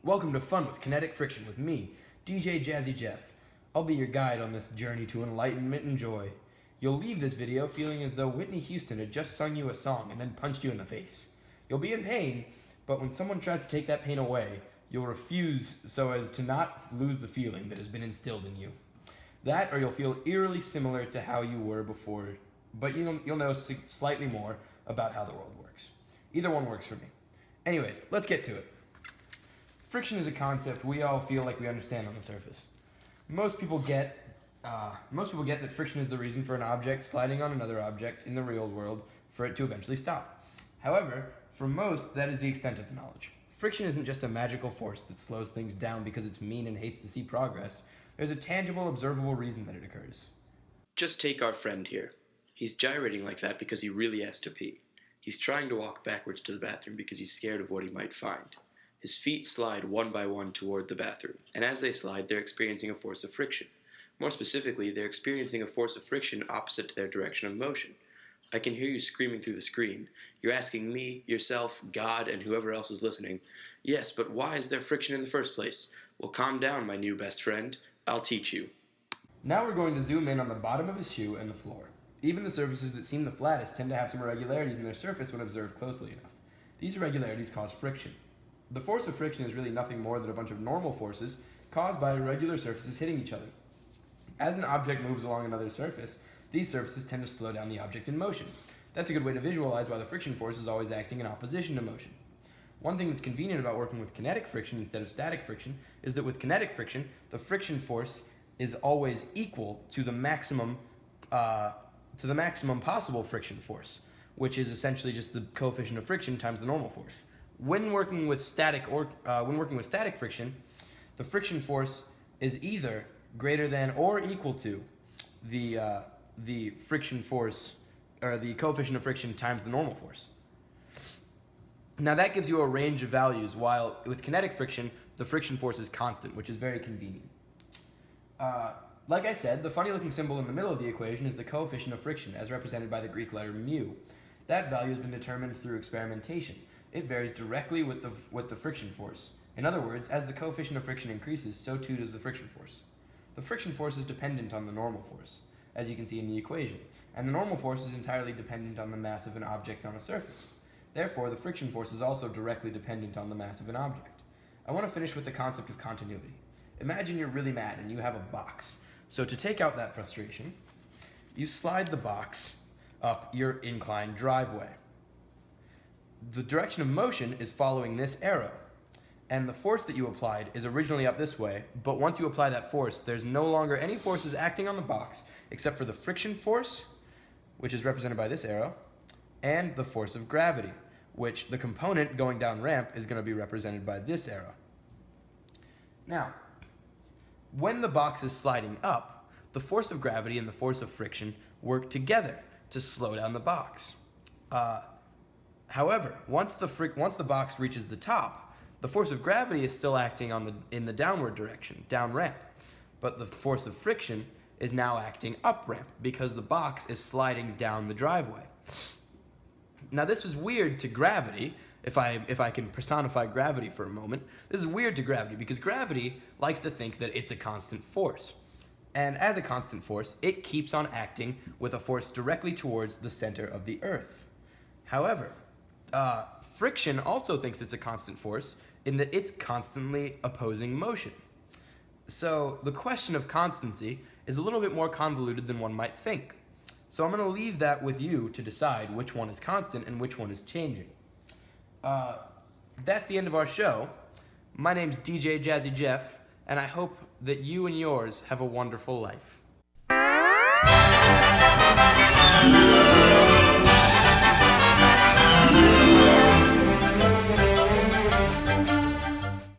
Welcome to Fun with Kinetic Friction with me, DJ Jazzy Jeff. I'll be your guide on this journey to enlightenment and joy. You'll leave this video feeling as though Whitney Houston had just sung you a song and then punched you in the face. You'll be in pain, but when someone tries to take that pain away, you'll refuse so as to not lose the feeling that has been instilled in you. That, or you'll feel eerily similar to how you were before, but you'll know slightly more about how the world works. Either one works for me. Anyways, let's get to it. Friction is a concept we all feel like we understand on the surface. Most people get that friction is the reason for an object sliding on another object in the real world for it to eventually stop. However, for most, that is the extent of the knowledge. Friction isn't just a magical force that slows things down because it's mean and hates to see progress. There's a tangible, observable reason that it occurs. Just take our friend here. He's gyrating like that because he really has to pee. He's trying to walk backwards to the bathroom because he's scared of what he might find. His feet slide one by one toward the bathroom, and as they slide, they're experiencing a force of friction. More specifically, they're experiencing a force of friction opposite to their direction of motion. I can hear you screaming through the screen. You're asking me, yourself, God, and whoever else is listening, yes, but why is there friction in the first place? Well, calm down, my new best friend. I'll teach you. Now we're going to zoom in on the bottom of his shoe and the floor. Even the surfaces that seem the flattest tend to have some irregularities in their surface when observed closely enough. These irregularities cause friction. The force of friction is really nothing more than a bunch of normal forces caused by irregular surfaces hitting each other. As an object moves along another surface, these surfaces tend to slow down the object in motion. That's a good way to visualize why the friction force is always acting in opposition to motion. One thing that's convenient about working with kinetic friction instead of static friction is that with kinetic friction, the friction force is always equal to the maximum possible friction force, which is essentially just the coefficient of friction times the normal force. When working with static friction, the friction force is either greater than or equal to the friction force, or the coefficient of friction times the normal force. Now that gives you a range of values, while with kinetic friction, the friction force is constant, which is very convenient. Like I said, the funny-looking symbol in the middle of the equation is the coefficient of friction, as represented by the Greek letter mu. That value has been determined through experimentation. It varies directly with the friction force. In other words, as the coefficient of friction increases, so too does the friction force. The friction force is dependent on the normal force, as you can see in the equation, and the normal force is entirely dependent on the mass of an object on a surface. Therefore, the friction force is also directly dependent on the mass of an object. I want to finish with the concept of continuity. Imagine you're really mad and you have a box. So to take out that frustration, you slide the box up your inclined driveway. The direction of motion is following this arrow, and the force that you applied is originally up this way, but once you apply that force, there's no longer any forces acting on the box except for the friction force, which is represented by this arrow, and the force of gravity, which the component going down ramp is going to be represented by this arrow. Now, when the box is sliding up, the force of gravity and the force of friction work together to slow down the box. However, once the box reaches the top, the force of gravity is still acting in the downward direction, down ramp, but the force of friction is now acting up ramp because the box is sliding down the driveway. Now this is weird to gravity. If I can personify gravity for a moment, this is weird to gravity because gravity likes to think that it's a constant force. And as a constant force, it keeps on acting with a force directly towards the center of the earth. However, friction also thinks it's a constant force in that it's constantly opposing motion. So the question of constancy is a little bit more convoluted than one might think. So I'm going to leave that with you to decide which one is constant and which one is changing. That's the end of our show. My name's DJ Jazzy Jeff, and I hope that you and yours have a wonderful life.